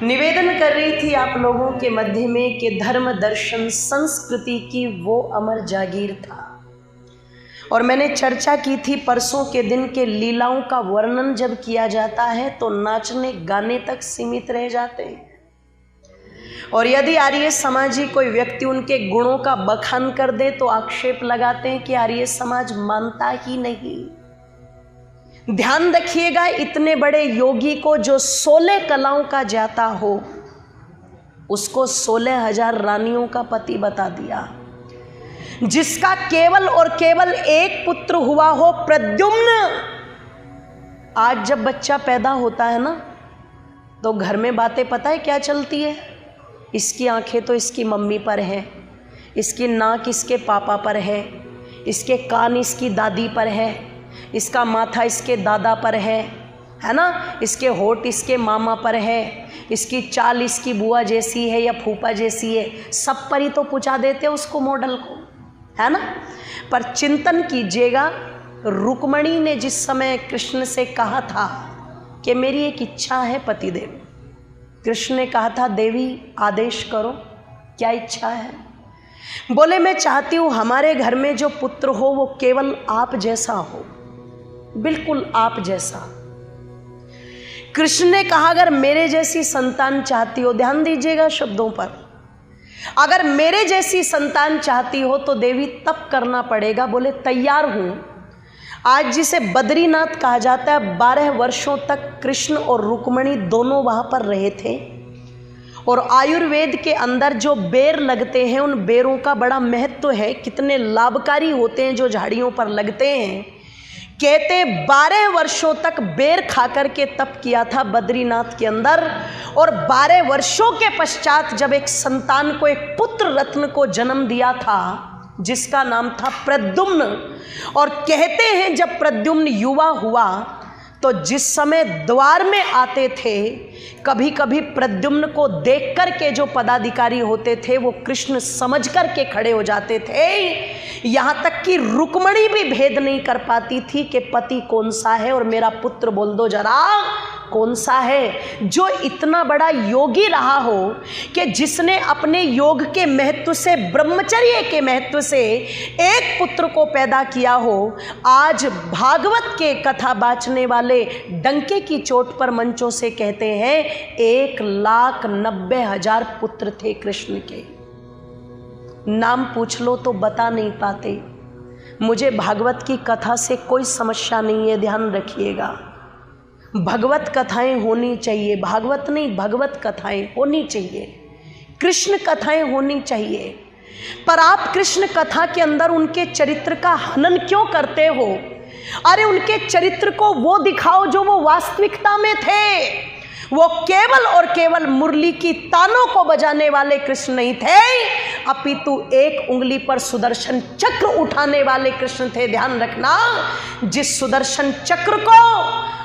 निवेदन कर रही थी आप लोगों के मध्य में कि धर्म दर्शन संस्कृति की वो अमर जागीर था। और मैंने चर्चा की थी परसों के दिन के लीलाओं का वर्णन जब किया जाता है तो नाचने गाने तक सीमित रह जाते हैं। और यदि आर्य समाजी कोई व्यक्ति उनके गुणों का बखान कर दे तो आक्षेप लगाते हैं कि आर्य समाज मानता ही नहीं। ध्यान रखिएगा, इतने बड़े योगी को जो 16 कलाओं का जाता हो उसको 16,000 रानियों का पति बता दिया। जिसका केवल और केवल एक पुत्र हुआ हो, प्रद्युम्न। आज जब बच्चा पैदा होता है ना तो घर में बातें पता है क्या चलती है? इसकी आंखें तो इसकी मम्मी पर है, इसकी नाक इसके पापा पर है, इसके कान इसकी दादी पर है, इसका माथा इसके दादा पर है ना, इसके होठ इसके मामा पर है, इसकी चाल इसकी बुआ जैसी है या फूफा जैसी है। सब पर ही तो पूछा देते उसको, मॉडल को, है ना। पर चिंतन कीजिएगा, रुक्मणी ने जिस समय कृष्ण से कहा था कि मेरी एक इच्छा है पतिदेव, कृष्ण ने कहा था देवी आदेश करो, क्या इच्छा है? बोले मैं चाहती हूँ हमारे घर में जो पुत्र हो वो केवल आप जैसा हो, बिल्कुल आप जैसा। कृष्ण ने कहा अगर मेरे जैसी संतान चाहती हो, ध्यान दीजिएगा शब्दों पर, अगर मेरे जैसी संतान चाहती हो तो देवी तप करना पड़ेगा। बोले तैयार हूं। आज जिसे बद्रीनाथ कहा जाता है, 12 वर्षों तक कृष्ण और रुक्मणी दोनों वहां पर रहे थे। और आयुर्वेद के अंदर जो बेर लगते हैं उन बेरों का बड़ा महत्व है, कितने लाभकारी होते हैं जो झाड़ियों पर लगते हैं। कहते 12 वर्षों तक बेर खाकर के तप किया था बद्रीनाथ के अंदर। और 12 वर्षों के पश्चात जब एक संतान को, एक पुत्र रत्न को जन्म दिया था जिसका नाम था प्रद्युम्न। और कहते हैं जब प्रद्युम्न युवा हुआ तो जिस समय द्वार में आते थे, कभी कभी प्रद्युम्न को देख कर के जो पदाधिकारी होते थे वो कृष्ण समझ कर के खड़े हो जाते थे। यहाँ तक कि रुक्मणी भी भेद नहीं कर पाती थी कि पति कौन सा है और मेरा पुत्र बोल दो जरा कौन सा है। जो इतना बड़ा योगी रहा हो कि जिसने अपने योग के महत्व से, ब्रह्मचर्य के महत्व से एक पुत्र को पैदा किया हो, आज भागवत के कथा बाचने वाले डंके की चोट पर मंचों से कहते हैं 1,90,000 पुत्र थे कृष्ण के। नाम पूछ लो तो बता नहीं पाते। मुझे भागवत की कथा से कोई समस्या नहीं है, ध्यान रखिएगा। भगवत कथाएं होनी चाहिए, भागवत नहीं, भगवत कथाएं होनी चाहिए, कृष्ण कथाएं होनी चाहिए। पर आप कृष्ण कथा के अंदर उनके चरित्र का हनन क्यों करते हो? अरे उनके चरित्र को वो दिखाओ जो वो वास्तविकता में थे। वो केवल और केवल मुरली की तानों को बजाने वाले कृष्ण नहीं थे, अपितु एक उंगली पर सुदर्शन चक्र उठाने वाले कृष्ण थे। ध्यान रखना, जिस सुदर्शन चक्र को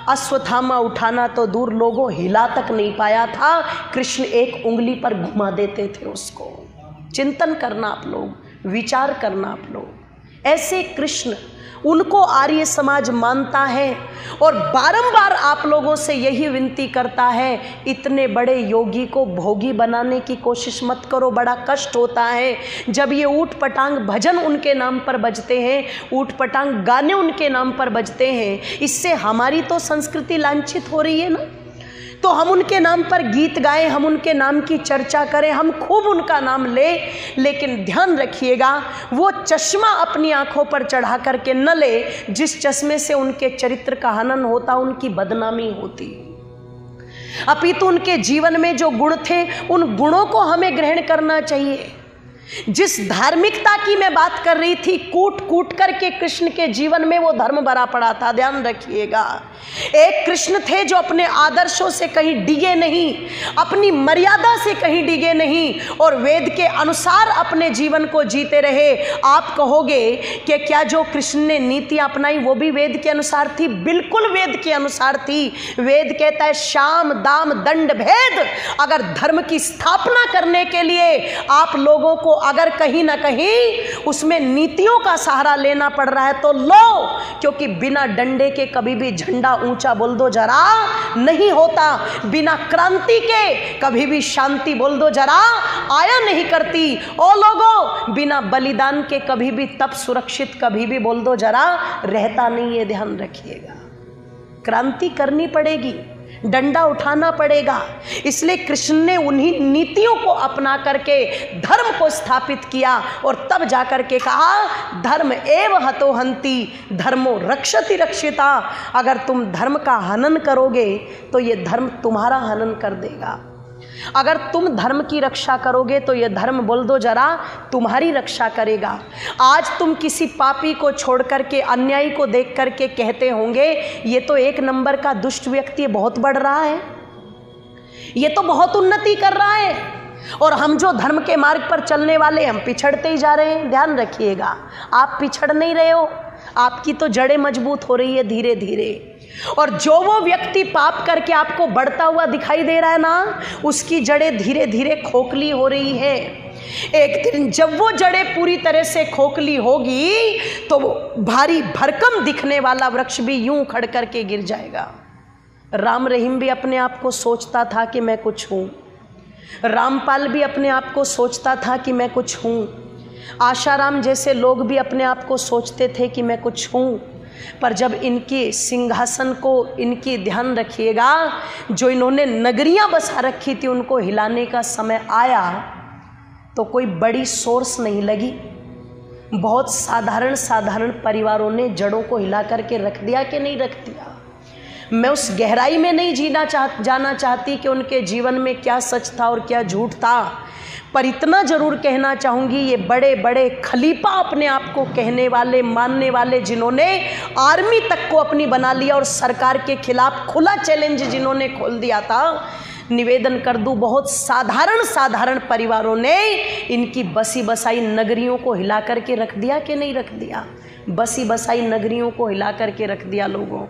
अश्वत्थामा उठाना तो दूर, लोगों हिला तक नहीं पाया था, कृष्ण एक उंगली पर घुमा देते थे उसको। चिंतन करना आप लोग, विचार करना आप लोग। ऐसे कृष्ण, उनको आर्य समाज मानता है। और बारंबार आप लोगों से यही विनती करता है, इतने बड़े योगी को भोगी बनाने की कोशिश मत करो, बड़ा कष्ट होता है। जब ये ऊट पटांग भजन उनके नाम पर बजते हैं, ऊट पटांग गाने उनके नाम पर बजते हैं, इससे हमारी तो संस्कृति लांछित हो रही है ना। तो हम उनके नाम पर गीत गाएं, हम उनके नाम की चर्चा करें, हम खूब उनका नाम लें, लेकिन ध्यान रखिएगा वो चश्मा अपनी आंखों पर चढ़ा करके न ले जिस चश्मे से उनके चरित्र का हनन होता, उनकी बदनामी होती। अपितु उनके जीवन में जो गुण थे उन गुणों को हमें ग्रहण करना चाहिए। जिस धार्मिकता की मैं बात कर रही थी, कूट कूट करके कृष्ण के जीवन में वो धर्म भरा पड़ा था। ध्यान रखिएगा, एक कृष्ण थे जो अपने आदर्शों से कहीं डिगे नहीं, अपनी मर्यादा से कहीं डिगे नहीं और वेद के अनुसार अपने जीवन को जीते रहे। आप कहोगे कि क्या जो कृष्ण ने नीतियां अपनाई वो भी वेद के अनुसार थी? बिल्कुल वेद के अनुसार थी। वेद कहता है शाम दाम दंड भेद। अगर धर्म की स्थापना करने के लिए आप लोगों को अगर कहीं ना कहीं उसमें नीतियों का सहारा लेना पड़ रहा है तो लो, क्योंकि बिना डंडे के कभी भी झंडा ऊंचा बोल दो जरा नहीं होता, बिना क्रांति के कभी भी शांति बोल दो जरा आया नहीं करती। ओ लोगों, बिना बलिदान के कभी भी तप सुरक्षित कभी भी बोल दो जरा रहता नहीं, ये ध्यान रखिएगा। क्रांति करनी पड़ेगी, डंडा उठाना पड़ेगा। इसलिए कृष्ण ने उन्हीं नीतियों को अपना करके धर्म को स्थापित किया और तब जाकर के कहा धर्म एव हतो हन्ति धर्मो रक्षति रक्षिता। अगर तुम धर्म का हनन करोगे तो ये धर्म तुम्हारा हनन कर देगा, अगर तुम धर्म की रक्षा करोगे तो ये धर्म बोल दो जरा तुम्हारी रक्षा करेगा। आज तुम किसी पापी को छोड़ करके अन्यायी को देख करके कहते होंगे ये तो एक नंबर का दुष्ट व्यक्ति बहुत बढ़ रहा है, ये तो बहुत उन्नति कर रहा है, और हम जो धर्म के मार्ग पर चलने वाले हम पिछड़ते ही जा रहे हैं। ध्यान रखिएगा, आप पिछड़ नहीं रहे हो, आपकी तो जड़ें मजबूत हो रही है धीरे धीरे। और जो वो व्यक्ति पाप करके आपको बढ़ता हुआ दिखाई दे रहा है ना, उसकी जड़ें धीरे धीरे खोखली हो रही है। एक दिन जब वो जड़ें पूरी तरह से खोखली होगी तो वो भारी भरकम दिखने वाला वृक्ष भी यूं उखड़ करके गिर जाएगा। राम रहीम भी अपने आप को सोचता था कि मैं कुछ हूँ, रामपाल भी अपने आप को सोचता था कि मैं कुछ हूँ, आशाराम जैसे लोग भी अपने आप को सोचते थे कि मैं कुछ हूँ। पर जब इनके सिंहासन को, इनकी ध्यान रखिएगा, जो इन्होंने नगरियां बसा रखी थी उनको हिलाने का समय आया तो कोई बड़ी सोर्स नहीं लगी, बहुत साधारण साधारण परिवारों ने जड़ों को हिला करके रख दिया कि नहीं रख दिया। मैं उस गहराई में नहीं जाना चाहती कि उनके जीवन में क्या सच था और क्या झूठ था, पर इतना जरूर कहना चाहूँगी ये बड़े बड़े खलीफा अपने आप को कहने वाले मानने वाले, जिन्होंने आर्मी तक को अपनी बना लिया और सरकार के खिलाफ खुला चैलेंज जिन्होंने खोल दिया था, निवेदन कर दूं बहुत साधारण साधारण परिवारों ने इनकी बसी बसाई नगरियों को हिला करके रख दिया कि नहीं रख दिया। बसी बसाई नगरियों को हिला करके रख दिया। लोगों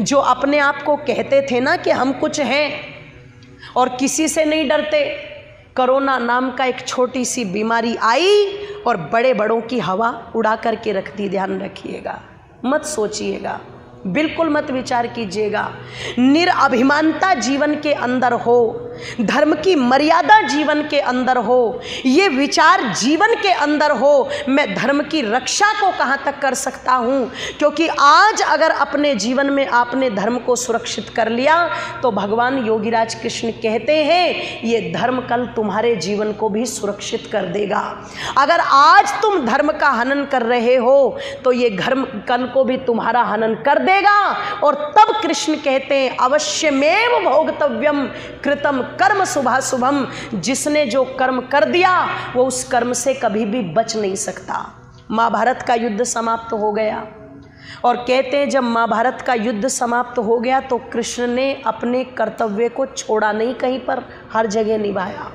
जो अपने आप को कहते थे ना कि हम कुछ हैं और किसी से नहीं डरते, कोरोना नाम का एक छोटी सी बीमारी आई और बड़े बड़ों की हवा उड़ा करके रख दी। ध्यान रखिएगा, मत सोचिएगा, बिल्कुल मत विचार कीजिएगा। निरअभिमानता जीवन के अंदर हो, धर्म की मर्यादा जीवन के अंदर हो, ये विचार जीवन के अंदर हो, मैं धर्म की रक्षा को कहाँ तक कर सकता हूँ। क्योंकि आज अगर अपने जीवन में आपने धर्म को सुरक्षित कर लिया तो भगवान योगीराज कृष्ण कहते हैं ये धर्म कल तुम्हारे जीवन को भी सुरक्षित कर देगा। अगर आज तुम धर्म का हनन कर रहे हो तो ये धर्म कल को भी तुम्हारा हनन कर देगा। और तब कृष्ण कहते हैं अवश्यमेव भोक्तव्यम कृतम कर्म शुभाशुभम, जिसने जो कर्म कर दिया वो उस कर्म से कभी भी बच नहीं सकता। महाभारत का युद्ध समाप्त हो गया और कहते हैं जब महाभारत का युद्ध समाप्त हो गया तो कृष्ण ने अपने कर्तव्य को छोड़ा नहीं, कहीं पर हर जगह निभाया,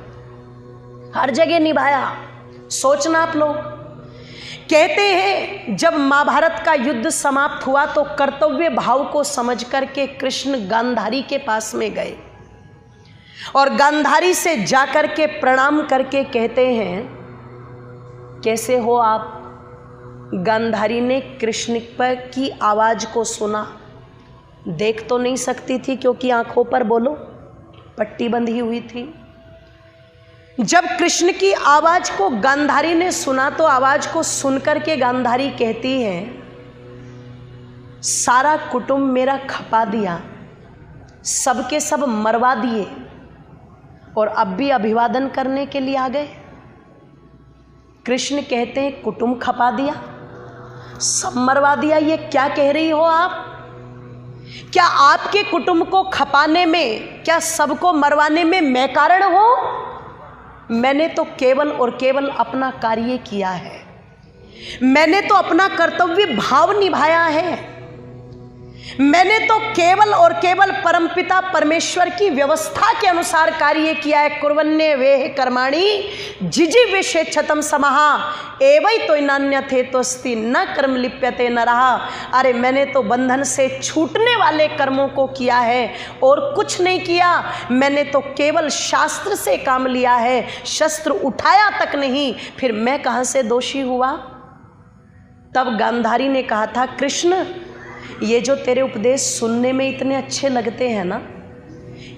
हर जगह निभाया। सोचना आप लोग, कहते हैं जब महाभारत का युद्ध समाप्त हुआ तो कर्तव्य भाव को समझ करके कृष्ण गांधारी के पास में गए और गांधारी से जाकर के प्रणाम करके कहते हैं कैसे हो आप। गांधारी ने कृष्ण पर की आवाज को सुना, देख तो नहीं सकती थी क्योंकि आंखों पर बोलो पट्टी बंधी हुई थी। जब कृष्ण की आवाज को गांधारी ने सुना तो आवाज को सुनकर के गांधारी कहती है सारा कुटुंब मेरा खपा दिया, सबके सब मरवा दिए और अब भी अभिवादन करने के लिए आ गए। कृष्ण कहते हैं कुटुंब खपा दिया, सब मरवा दिया, ये क्या कह रही हो आप? क्या आपके कुटुंब को खपाने में, क्या सबको मरवाने में मैं कारण हूं? मैंने तो केवल और केवल अपना कार्य किया है, मैंने तो अपना कर्तव्य भाव निभाया है। मैंने तो केवल और केवल परमपिता परमेश्वर की व्यवस्था के अनुसार कार्य किया है। कुर्वन्ये वेह कर्माणि जिजीवेशेच्छतं समहा एवै तो नान्य थे तोस्ति न कर्म लिप्यते न रहा। अरे मैंने तो बंधन से छूटने वाले कर्मों को किया है और कुछ नहीं किया। मैंने तो केवल शास्त्र से काम लिया है, शस्त्र उठाया तक नहीं। फिर मैं कहाँ से दोषी हुआ? तब गांधारी ने कहा था, कृष्ण ये जो तेरे उपदेश सुनने में इतने अच्छे लगते हैं ना,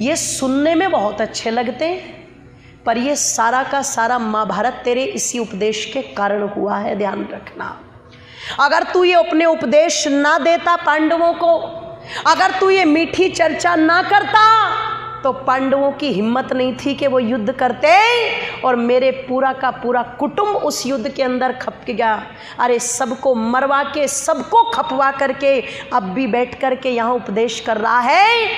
ये सुनने में बहुत अच्छे लगते हैं, पर ये सारा का सारा महाभारत तेरे इसी उपदेश के कारण हुआ है, ध्यान रखना। अगर तू ये अपने उपदेश ना देता पांडवों को, अगर तू ये मीठी चर्चा ना करता, तो पांडवों की हिम्मत नहीं थी कि वो युद्ध करते और मेरे पूरा का पूरा कुटुंब उस युद्ध के अंदर खप गया। अरे सबको मरवा के, सबको खपवा करके अब भी बैठ करके यहाँ उपदेश कर रहा है।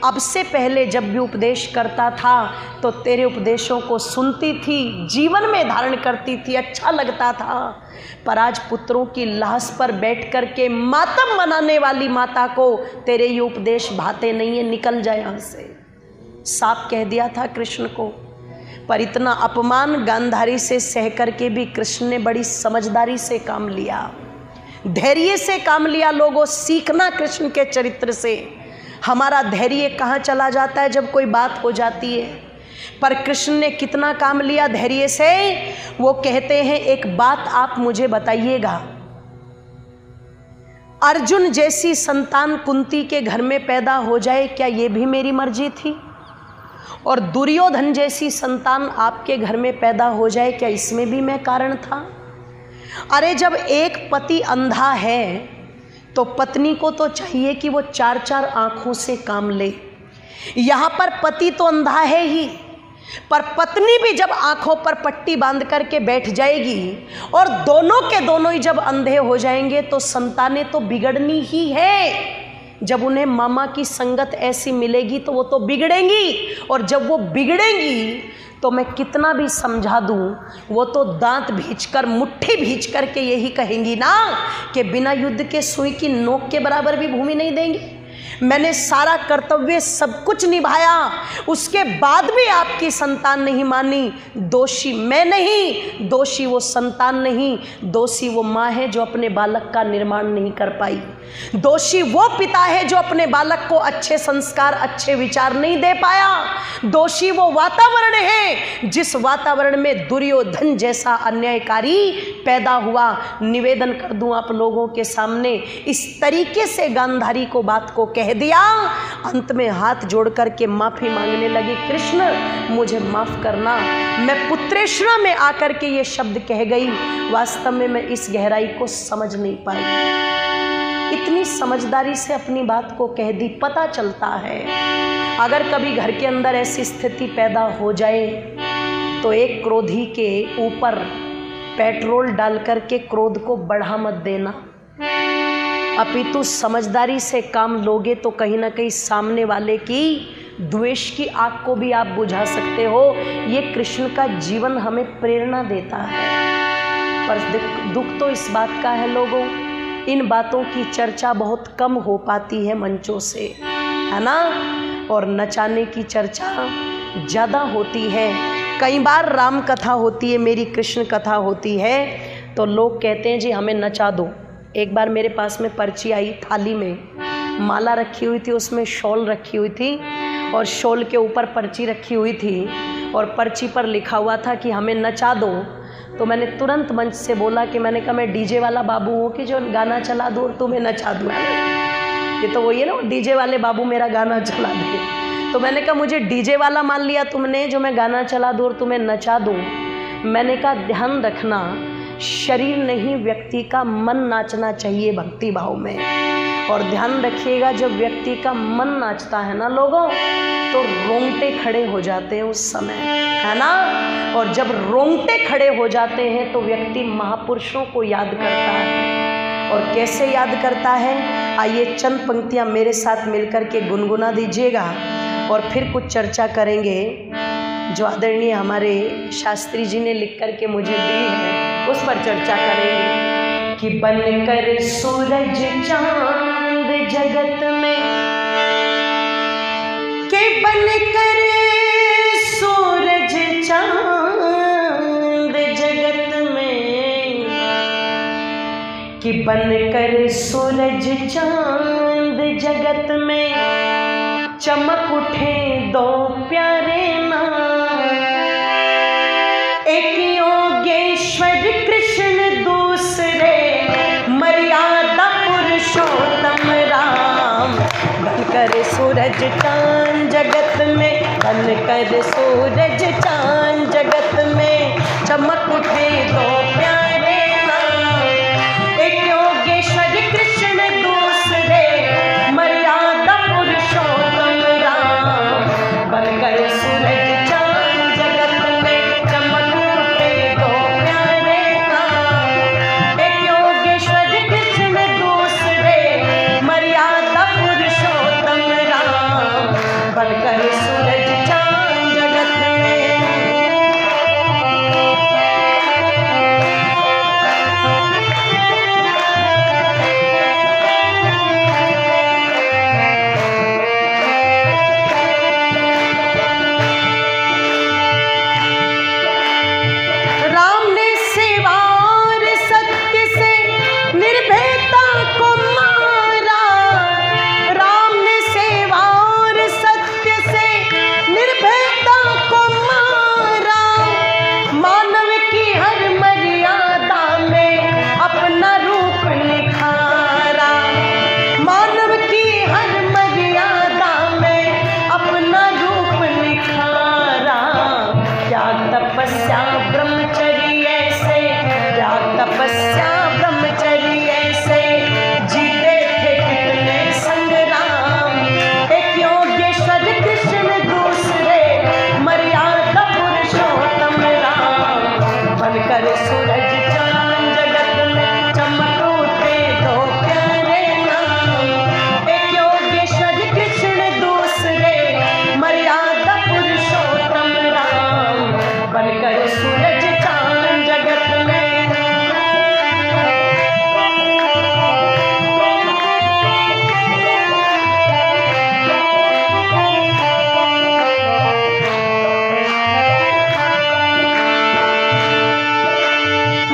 अब से पहले जब भी उपदेश करता था तो तेरे उपदेशों को सुनती थी, जीवन में धारण करती थी, अच्छा लगता था। पर आज पुत्रों की लाश पर बैठ करके मातम मनाने वाली माता को तेरे ये उपदेश भाते नहीं है, निकल जाए यहाँ से। साफ कह दिया था कृष्ण को। पर इतना अपमान गांधारी से सह करके भी कृष्ण ने बड़ी समझदारी से काम लिया, धैर्य से काम लिया। लोगों सीखना कृष्ण के चरित्र से। हमारा धैर्य कहाँ चला जाता है जब कोई बात हो जाती है, पर कृष्ण ने कितना काम लिया धैर्य से। वो कहते हैं, एक बात आप मुझे बताइएगा, अर्जुन जैसी संतान कुंती के घर में पैदा हो जाए, क्या ये भी मेरी मर्जी थी? और दुर्योधन जैसी संतान आपके घर में पैदा हो जाए, क्या इसमें भी मैं कारण था? अरे जब एक पति अंधा है तो पत्नी को तो चाहिए कि वो 4-4 आंखों से काम ले। यहाँ पर पति तो अंधा है ही, पर पत्नी भी जब आंखों पर पट्टी बांध करके बैठ जाएगी और दोनों के दोनों ही जब अंधे हो जाएंगे तो संतानें तो बिगड़नी ही है। जब उन्हें मामा की संगत ऐसी मिलेगी तो वो तो बिगड़ेंगी, और जब वो बिगड़ेंगी तो मैं कितना भी समझा दूं, वो तो दांत भींचकर, मुट्ठी भींच करके यही कहेंगी ना कि बिना युद्ध के सुई की नोक के बराबर भी भूमि नहीं देंगी। मैंने सारा कर्तव्य सब कुछ निभाया, उसके बाद भी आपकी संतान नहीं मानी। दोषी मैं नहीं, दोषी वो संतान नहीं, दोषी वो माँ है जो अपने बालक का निर्माण नहीं कर पाई। दोषी वो पिता है जो अपने बालक को अच्छे संस्कार, अच्छे विचार नहीं दे पाया। दोषी वो वातावरण है जिस वातावरण में दुर्योधन जैसा अन्यायकारी पैदा हुआ। निवेदन कर दूं आप लोगों के सामने, इस तरीके से गांधारी को बात को कह दिया। अंत में हाथ जोड़ करके माफी मांगने लगी, कृष्ण मुझे माफ करना, मैं पुत्रेष्णा में आकर के ये शब्द कह गई। वास्तव में मैं इस गहराई को समझ नहीं पाई। इतनी समझदारी से अपनी बात को कह दी। पता चलता है अगर कभी घर के अंदर ऐसी स्थिति पैदा हो जाए तो एक क्रोधी के ऊपर पेट्रोल डाल करके क्रोध को बढ़ा मत देना, अपितु समझदारी से काम लोगे तो कहीं ना कहीं सामने वाले की द्वेष की आग को भी आप बुझा सकते हो। ये कृष्ण का जीवन हमें प्रेरणा देता है। पर दुख तो इस बात का है लोगों, इन बातों की चर्चा बहुत कम हो पाती है मंचों से, है ना, और नचाने की चर्चा ज़्यादा होती है। कई बार राम कथा होती है, मेरी कृष्ण कथा होती है, तो लोग कहते हैं जी हमें नचा दो। एक बार मेरे पास में पर्ची आई, थाली में माला रखी हुई थी, उसमें शॉल रखी हुई थी और शॉल के ऊपर पर्ची रखी हुई थी और पर्ची पर लिखा हुआ था कि हमें नचा दो। तो मैंने तुरंत मंच से बोला कि मैंने कहा मैं डीजे वाला बाबू हूँ कि जो गाना चला दूँ और तुम्हें नचा दूँ, है ना। ये तो वही है ना, डीजे वाले बाबू मेरा गाना चला दे। तो मैंने कहा मुझे डीजे वाला मान लिया तुमने, जो मैं गाना चला दूँ और तुम्हें नचा दूँ। मैंने कहा ध्यान रखना, शरीर नहीं व्यक्ति का मन नाचना चाहिए भक्ति भाव में। और ध्यान रखिएगा जब व्यक्ति का मन नाचता है ना लोगों, तो रोंगटे खड़े हो जाते हैं उस समय, है ना। और जब रोंगटे खड़े हो जाते हैं तो व्यक्ति महापुरुषों को याद करता है। और कैसे याद करता है, आइए चंद पंक्तियां मेरे साथ मिलकर के गुनगुना दीजिएगा और फिर कुछ चर्चा करेंगे जो आदरणीय हमारे शास्त्री जी ने लिख कर के मुझे दी है, उस पर चर्चा करेंगे। कि बनकर सूरज चांद जगत में के बनकर सूरज चांद जगत में, कि बनकर सूरज चांद जगत में चमक उठे दो प्यारे नाम, एक योगेश्वर कृष्ण दूसरे मर्यादा पुरुषोत्तम राम। बनकर सूरज चांद जगत में, बनकर सूरज चांद जगत में चमक उठे दो प्यारे नाम, एक योगेश्वर कृष्ण दूसरे मर्यादा पुरुषोत्तम राम। बनकर सूरज चांद जगत में चमक उठे दो प्यारे नाम, एक योगेश्वर कृष्ण दूसरे मर्यादा पुरुषोत्तम राम। बनकर सूरज चांद जगत में। राम ने सेवा और सत्य से निर्भयता को मारा, राम ने सेवा और सत्य से निर्भयता को मारा। मानव की हर मर्यादा में अपना रूप निखारा, मानव की हर मर्यादा में अपना रूप निखारा। त्याग तपस्या ब्रह्मचर्य से, त्याग तपस्या ब्रह्मचर्य से जीते थे कितने संग्राम, एक योगेश्वर कृष्ण दूसरे मर्यादा पुरुषोत्तम राम। बनकर सूरज चांद जगत में चमक उठे दो प्यारे नाम, एक योगेश्वर कृष्ण दूसरे मर्यादा पुरुषोत्तम राम। बनकर सूरज चांद जगत में।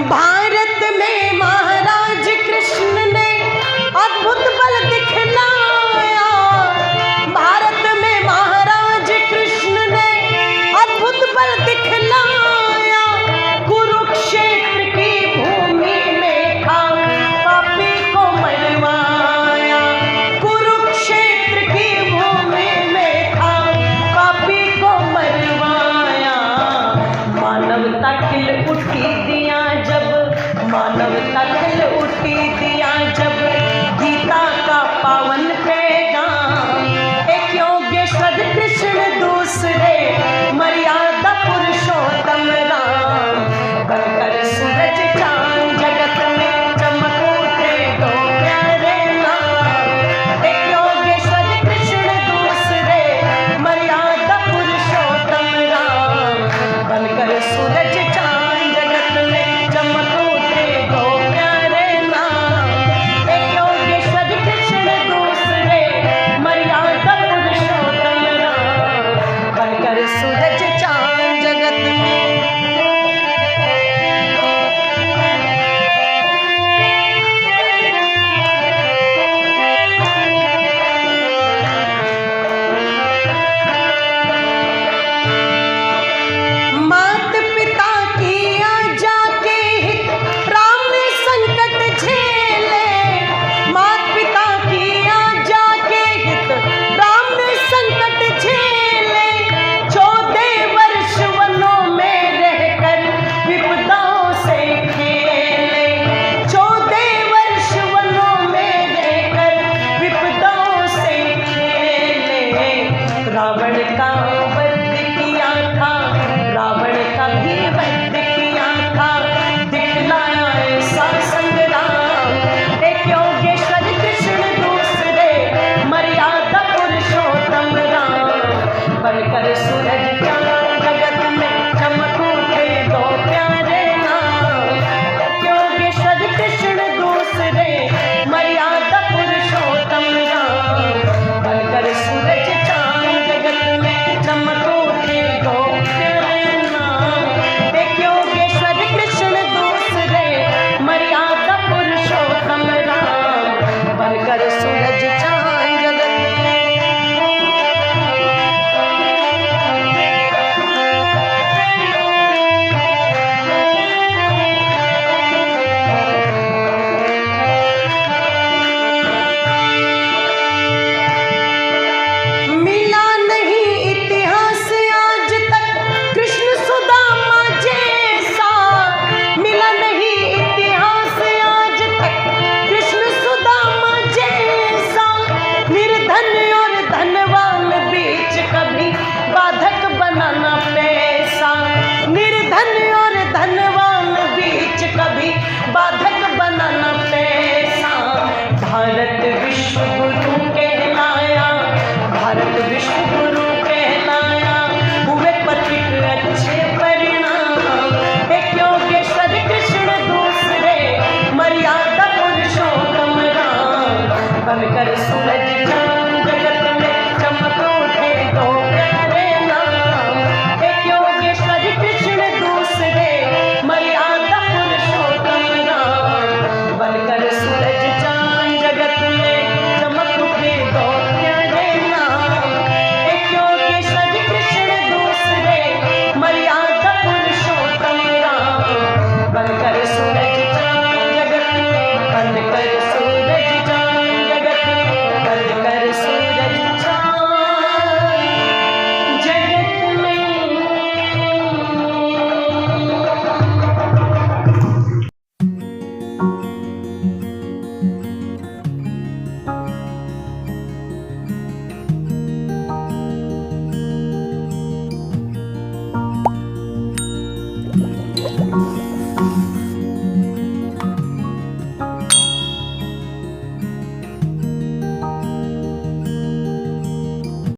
भारत में महाराज कृष्ण ने अद्भुत बल दिखलाया, भारत में महाराज कृष्ण ने अद्भुत बल दिखलाया। कुरुक्षेत्र की भूमि में था पापी को मरवाया, कुरुक्षेत्र की भूमि में था पापी को मरवाया। मानवता खिल उठी दिया जब, मानवता खिल उठी दिया